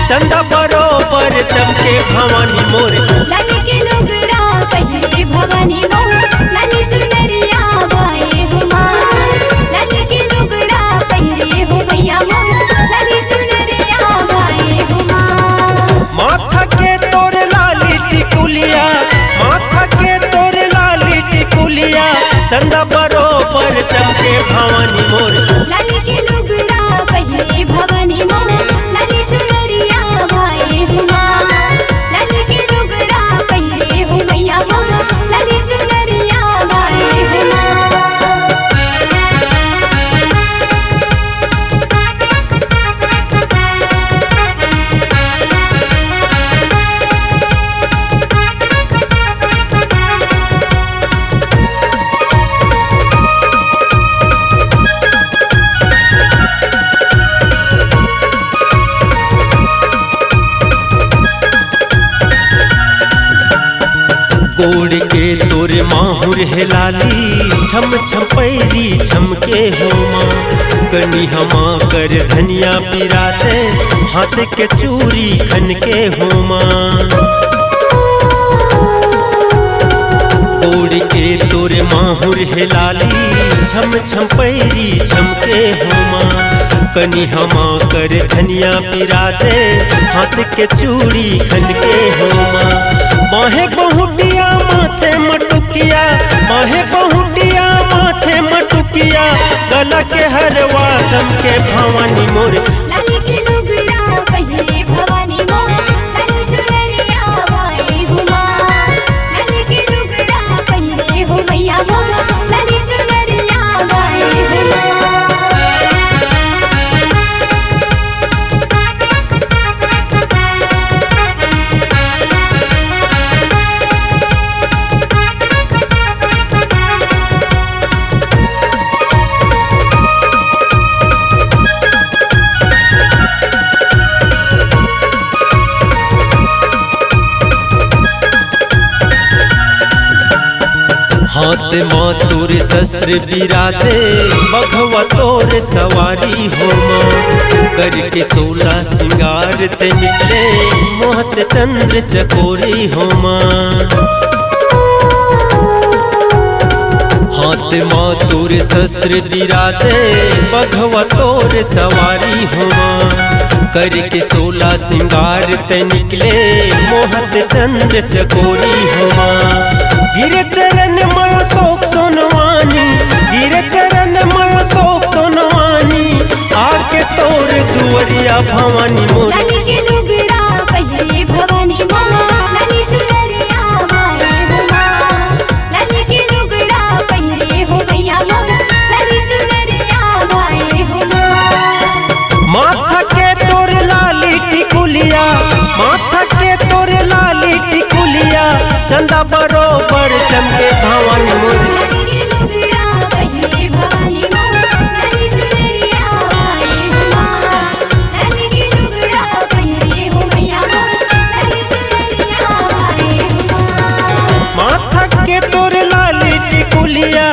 चंदा बरोबर चमके भवानी मोर। लाल के लुगड़ा पहिरे भवानी मोर, लाल चुनरिया बाए हुमार। लाल के लुगड़ा पहिरे हो मैया मोर, लाल चुनरिया बाए हुमार। माथा के तोर लाली टिकुलिया, माथा के तोर लाली टिकुलिया, चंदा बरोबर चमके भवानी मोर। लाल के लुगड़ा पहिरे भवानी मोर, लाल चुनरिया बाए हुमार। लाल के लुगड़ा पहिरे हो मैया मोर, लाल चुनरिया बाए हुमार। गोड़ के तोर माहुर है लाली, छम छम पैरी छमके हो माँ। कनी हमा कर धनिया पिराते, हाथ के चूड़ी खन के हो माँ। गोड़ के तोर माहुर है लाली, छम छम पैरी छमके हो माँ। कनी हमा कर धनिया पिराते, हाथ के चूड़ी खन के हो माँ। माहे बहुटिया माथे मटुकिया, माहे बहुटिया माथे मटुकिया, गला के हरवा दम के भवानी मोर। लाल के लुगड़ा पहिरे भवानी मोर, लाल चुनरिया बाए हुमार। लाल के लुगड़ा पहिरे हो मैया मोर, लाल चुनरिया बाए हुमार। हाथ माँ तोर शस्त्र बिराते, बघवा तोर सवारी हो माँ। करके 16 सिंगार ते निकले, मोहत चंद्र चकोरी हो माँ। हाथ माँ तोर शस्त्र बिराते, बघवा तोर सवारी हो माँ। करके 16 सिंगार ते निकले, मोहत चंद्र चकोरी हो माँ। गिरे चरण मय शोक सोनवानी, गिरे चरण मय शोक सोनवानी, आके तोर दुवरिया भवानी मोर। लाल के लुगड़ा पहिरे भवानी मोर, लाल चुनरिया बाए हुमार। लाल के लुगड़ा पहिरे हो मैया मोर, लाल चुनरिया बाए हुमार। माथा के तोर लाली टिकुलिया, माथा के तोर लाली टिकुलिया, चंदा बरोबर चमके भवानी मोर। लाल के लुगड़ा पहिरे भवानी मोर, लाल चुनरिया बाए हुमार। लाल के लुगड़ा पहिरे हो मैया मोर, लाल चुनरिया बाए हुमार। माथा के तोर लाली टिकुलिया,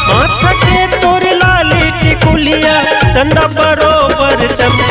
माथा के तोर लाली टिकुलिया, चंदा बरोबर चमके